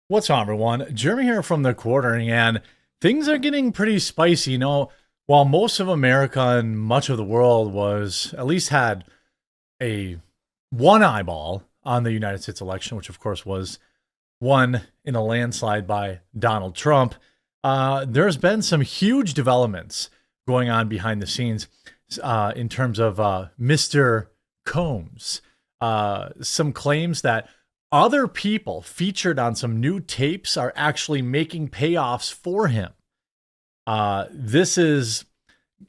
What's on, everyone? Jeremy here from the Quartering, and things are getting pretty spicy. While most of America and much of the world was at least had a one eyeball on the United States election, which of course was won in a landslide by Donald Trump, there's been some huge developments going on behind the scenes in terms of Mr. Combs. Some claims that other people featured on some new tapes are actually making payoffs for him. This is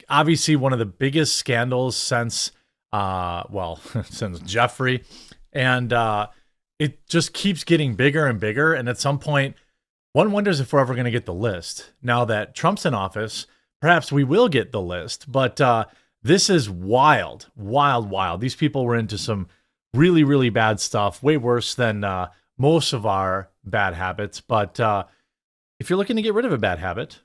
obviously one of the biggest scandals since, since Jeffrey. And it just keeps getting bigger and bigger. And at some point, one wonders if we're ever going to get the list. Now that Trump's in office, perhaps we will get the list. But this is wild, wild, wild. These people were into some really, really bad stuff, way worse than most of our bad habits. But if you're looking to get rid of a bad habit,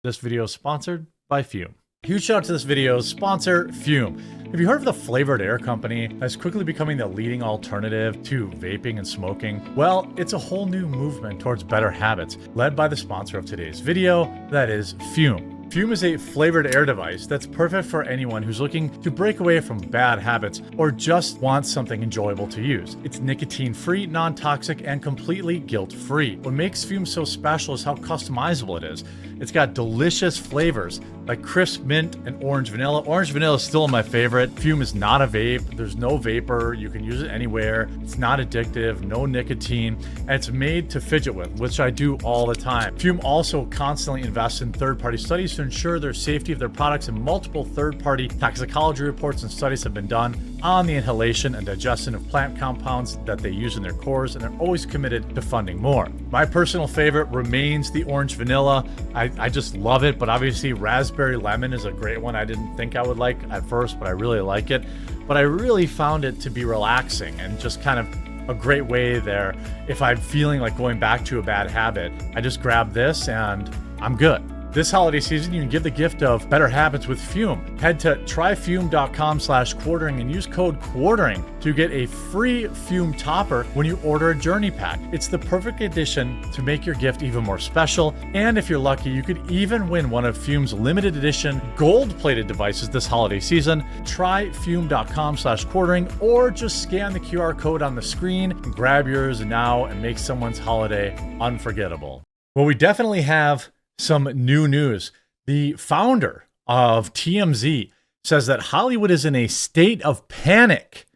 this video is sponsored by Fume. Huge shout out to this video's sponsor, Fume. Have you heard of the flavored air company that's quickly becoming the leading alternative to vaping and smoking? Well, it's a whole new movement towards better habits, led by the sponsor of today's video, that is Fume. Fume is a flavored air device that's perfect for anyone who's looking to break away from bad habits or just wants something enjoyable to use. It's nicotine-free, non-toxic, and completely guilt-free. What makes Fume so special is how customizable it is. It's got delicious flavors like crisp mint and orange vanilla. Orange vanilla is still my favorite. Fume is not a vape. There's no vapor. You can use it anywhere. It's not addictive, no nicotine, and it's made to fidget with, which I do all the time. Fume also constantly invests in third-party studies to ensure their safety of their products, and multiple third-party toxicology reports and studies have been done on the inhalation and digestion of plant compounds that they use in their cores, and they're always committed to funding more. My personal favorite remains the orange vanilla. I just love it, but obviously raspberry lemon is a great one I didn't think I would like at first, but I really like it. But I really found it to be relaxing and just kind of a great way there. If I'm feeling like going back to a bad habit, I just grab this and I'm good. This holiday season, you can give the gift of better habits with Fume. Head to tryfume.com/quartering and use code quartering to get a free Fume topper when you order a journey pack. It's the perfect addition to make your gift even more special. And if you're lucky, you could even win one of Fume's limited edition gold-plated devices this holiday season. Try fume.com/quartering or just scan the QR code on the screen and grab yours now and make someone's holiday unforgettable. Well, we definitely have some new news. The founder of TMZ says that Hollywood is in a state of panic.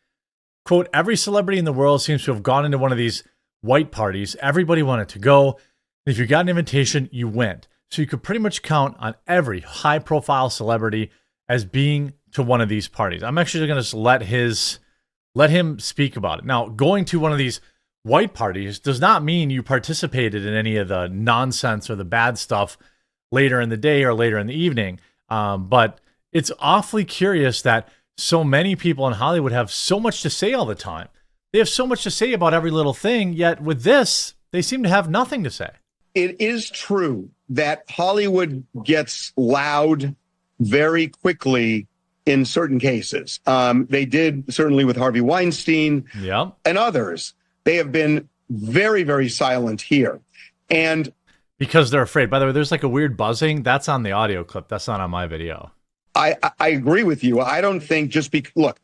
Quote, every celebrity in the world seems to have gone into one of these white parties. Everybody wanted to go. If you got an invitation, you went. So you could pretty much count on every high-profile celebrity as being to one of these parties. I'm actually going to just let him speak about it. Now, going to one of these white parties does not mean you participated in any of the nonsense or the bad stuff later in the day or later in the evening. But it's awfully curious that so many people in Hollywood have so much to say all the time. They have so much to say about every little thing, yet with this, they seem to have nothing to say. It is true that Hollywood gets loud very quickly in certain cases. They did certainly with Harvey Weinstein and others. They have been very, very silent here. And because they're afraid. By the way, there's like a weird buzzing. That's on the audio clip. That's not on my video. I agree with you. I don't think look,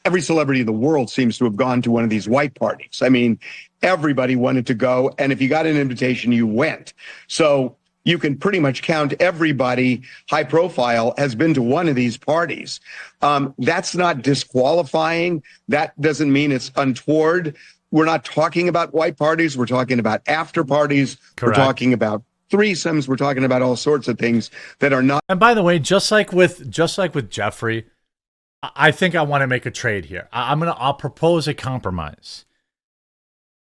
every celebrity in the world seems to have gone to one of these white parties. I mean, everybody wanted to go. And if you got an invitation, you went. So you can pretty much count everybody high profile has been to one of these parties. That's not disqualifying. That doesn't mean it's untoward. We're not talking about white parties. We're talking about after parties. Correct. We're talking about threesomes. We're talking about all sorts of things that are not. And by the way, just like with Jeffrey, I think I want to make a trade here. I'll propose a compromise.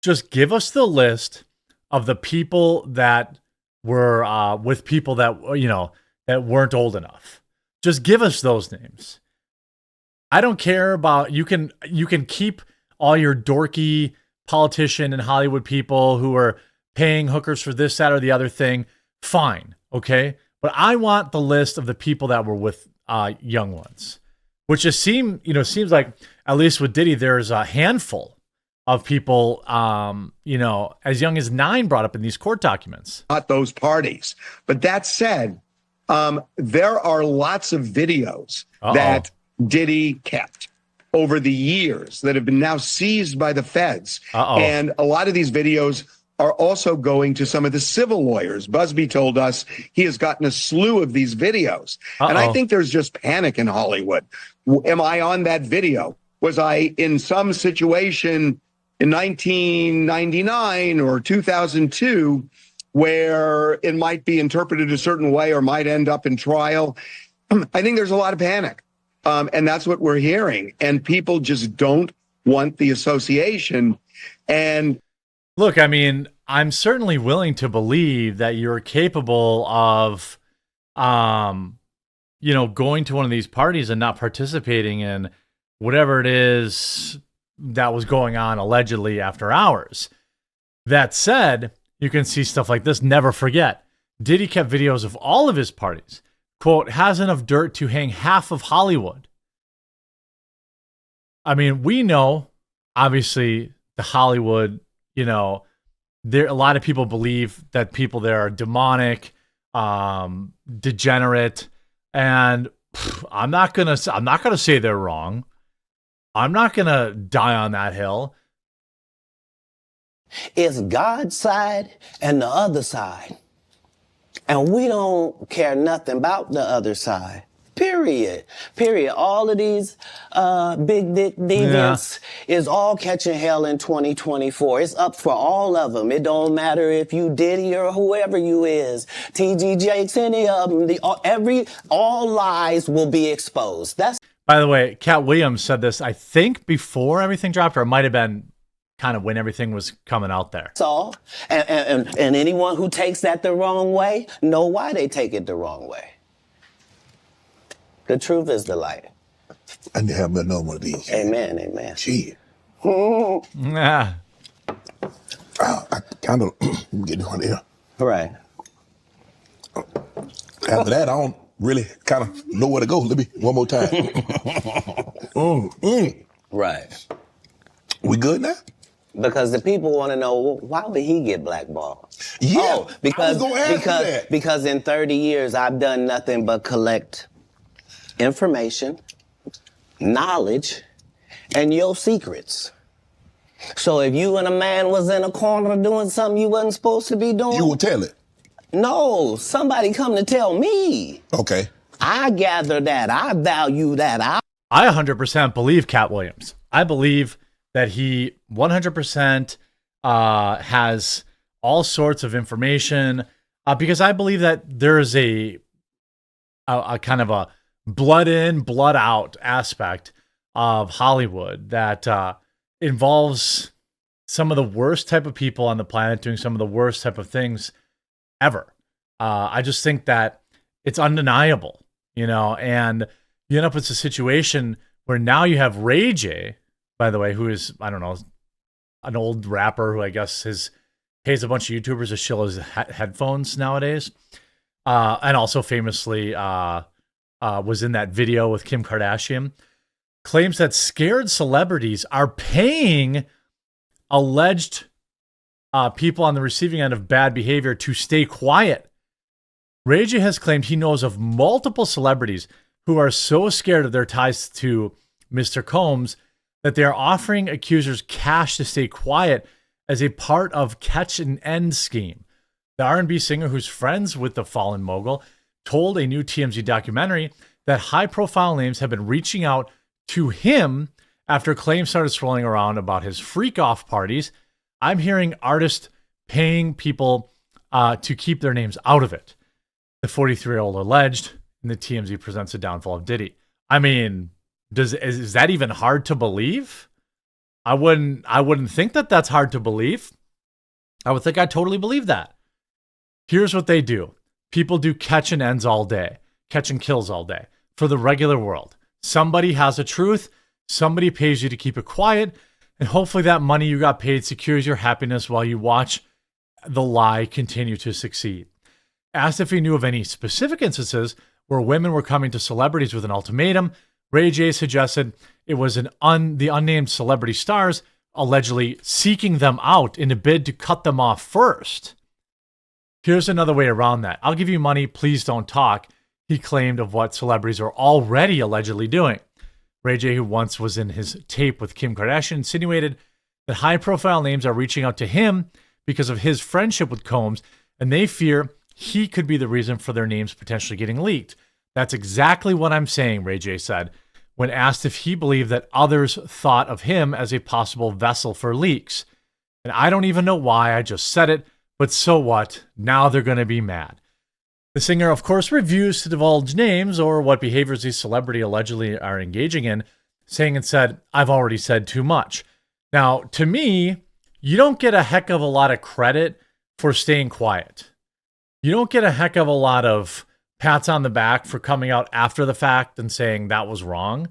Just give us the list of the people that were with people that, that weren't old enough. Just give us those names. I don't care about, you can keep all your dorky politician and Hollywood people who are paying hookers for this, that, or the other thing. Fine. Okay. But I want the list of the people that were with young ones, which just seems like, at least with Diddy, there's a handful of people, as young as 9 brought up in these court documents. Not those parties. But that said, there are lots of videos that Diddy kept over the years that have been now seized by the feds. And a lot of these videos are also going to some of the civil lawyers. Busby told us he has gotten a slew of these videos. And I think there's just panic in Hollywood. Am I on that video? Was I in some situation in 1999 or 2002 where it might be interpreted a certain way or might end up in trial? I think there's a lot of panic. And that's what we're hearing. And people just don't want the association. And look, I mean, I'm certainly willing to believe that you're capable of, going to one of these parties and not participating in whatever it is that was going on allegedly after hours. That said, you can see stuff like this. Never forget, Diddy kept videos of all of his parties. Quote, has enough dirt to hang half of Hollywood. I mean, we know, obviously, the Hollywood, there a lot of people believe that people there are demonic, degenerate, and I'm not gonna say they're wrong. I'm not gonna die on that hill. It's God's side and the other side. And we don't care nothing about the other side. Period. All of these big dick deviants is all catching hell in 2024. It's up for all of them. It don't matter if you Diddy or whoever you is. TG Jakes, any of them. All lies will be exposed. That's. By the way, Cat Williams said this, I think, before everything dropped, or it might have been kind of when everything was coming out there. That's all. And anyone who takes that the wrong way, know why they take it the wrong way. The truth is the light. I need to have another one of these. Amen, amen. Gee. Yeah. I kind of get one here. Right. After that, I don't really kind of know where to go. Let me, one more time. Right. We good now? Because the people want to know, why would he get blackballed? Yeah, because in 30 years, I've done nothing but collect information, knowledge, and your secrets. So if you and a man was in a corner doing something you wasn't supposed to be doing... You will tell it? No, somebody come to tell me. Okay. I gather that. I value that. I 100% believe Cat Williams. I believe that he 100% has all sorts of information because I believe that there is a kind of a blood in, blood out aspect of Hollywood that involves some of the worst type of people on the planet doing some of the worst type of things ever. I just think that it's undeniable, and you end up with a situation where now you have Ray J, by the way, who is, I don't know, an old rapper who I guess pays a bunch of YouTubers to shill his headphones nowadays. And also famously was in that video with Kim Kardashian, claims that scared celebrities are paying alleged people on the receiving end of bad behavior to stay quiet. Ray J has claimed he knows of multiple celebrities who are so scared of their ties to Mr. Combs that they are offering accusers cash to stay quiet as a part of catch and end scheme. The R&B singer, who's friends with the fallen mogul, told a new TMZ documentary that high-profile names have been reaching out to him after claims started swirling around about his freak-off parties. I'm hearing artists paying people to keep their names out of it. The 43-year-old alleged, and the TMZ presents the downfall of Diddy. I mean, is that even hard to believe? I wouldn't think that that's hard to believe. I would think I totally believe that. Here's what they do. People do catch and ends all day, catch and kills all day for the regular world. Somebody has a truth. Somebody pays you to keep it quiet. And hopefully that money you got paid secures your happiness while you watch the lie continue to succeed. Asked if he knew of any specific instances where women were coming to celebrities with an ultimatum, Ray J suggested it was the unnamed celebrity stars allegedly seeking them out in a bid to cut them off first. Here's another way around that. I'll give you money, please don't talk, he claimed of what celebrities are already allegedly doing. Ray J, who once was in his tape with Kim Kardashian, insinuated that high-profile names are reaching out to him because of his friendship with Combs, and they fear he could be the reason for their names potentially getting leaked. That's exactly what I'm saying, Ray J said, when asked if he believed that others thought of him as a possible vessel for leaks. And I don't even know why I just said it, but so what? Now they're going to be mad. The singer, of course, refused to divulge names or what behaviors these celebrities allegedly are engaging in, saying and said, I've already said too much. Now, to me, you don't get a heck of a lot of credit for staying quiet. You don't get a heck of a lot of pats on the back for coming out after the fact and saying that was wrong.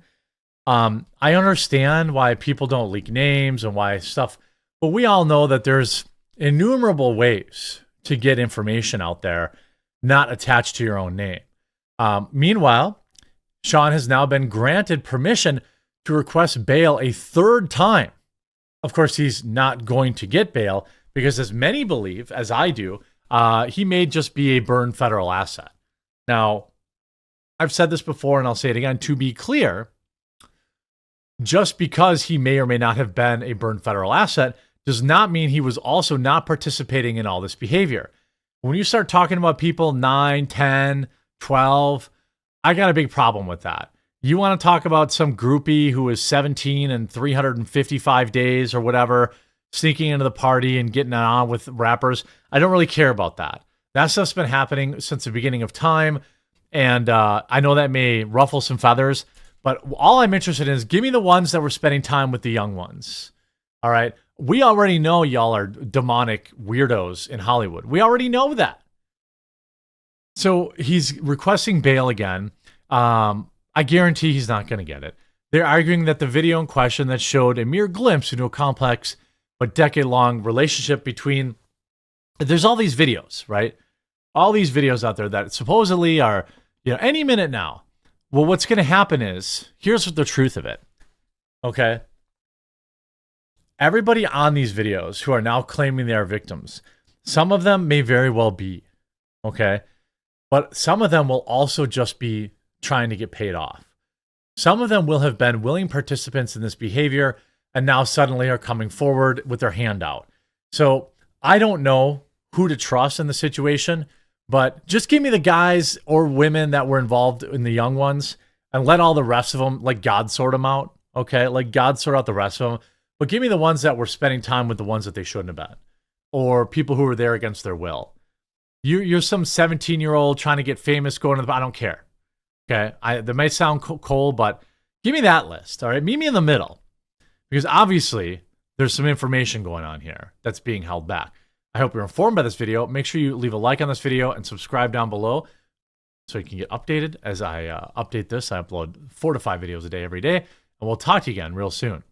I understand why people don't leak names and why stuff, but we all know that there's innumerable ways to get information out there not attached to your own name. Meanwhile, Sean has now been granted permission to request bail a third time. Of course, he's not going to get bail because, as many believe, as I do, he may just be a burned federal asset. Now, I've said this before and I'll say it again, to be clear, just because he may or may not have been a burned federal asset does not mean he was also not participating in all this behavior. When you start talking about people 9, 10, 12, I got a big problem with that. You want to talk about some groupie who is 17 and 355 days or whatever, sneaking into the party and getting it on with rappers. I don't really care about that. That stuff's been happening since the beginning of time. And I know that may ruffle some feathers, but all I'm interested in is give me the ones that were spending time with the young ones. All right. We already know y'all are demonic weirdos in Hollywood. We already know that. So he's requesting bail again. I guarantee he's not going to get it. They're arguing that the video in question that showed a mere glimpse into a complex but decade-long relationship between... There's all these videos, right? All these videos out there that supposedly are, any minute now. Well, what's going to happen is, here's the truth of it, okay? Everybody on these videos who are now claiming they are victims, some of them may very well be, okay? But some of them will also just be trying to get paid off. Some of them will have been willing participants in this behavior and now suddenly are coming forward with their hand out. So I don't know who to trust in the situation, but just give me the guys or women that were involved in the young ones and let all the rest of them, like God sort them out, okay? Like God sort out the rest of them. But give me the ones that were spending time with the ones that they shouldn't have been, or people who were there against their will. You're some 17-year-old trying to get famous, going to the... I don't care. Okay, that may sound cold, but give me that list, all right? Meet me in the middle, because obviously there's some information going on here that's being held back. I hope you're informed by this video. Make sure you leave a like on this video and subscribe down below so you can get updated as I update this. I upload 4 to 5 videos a day every day, and we'll talk to you again real soon.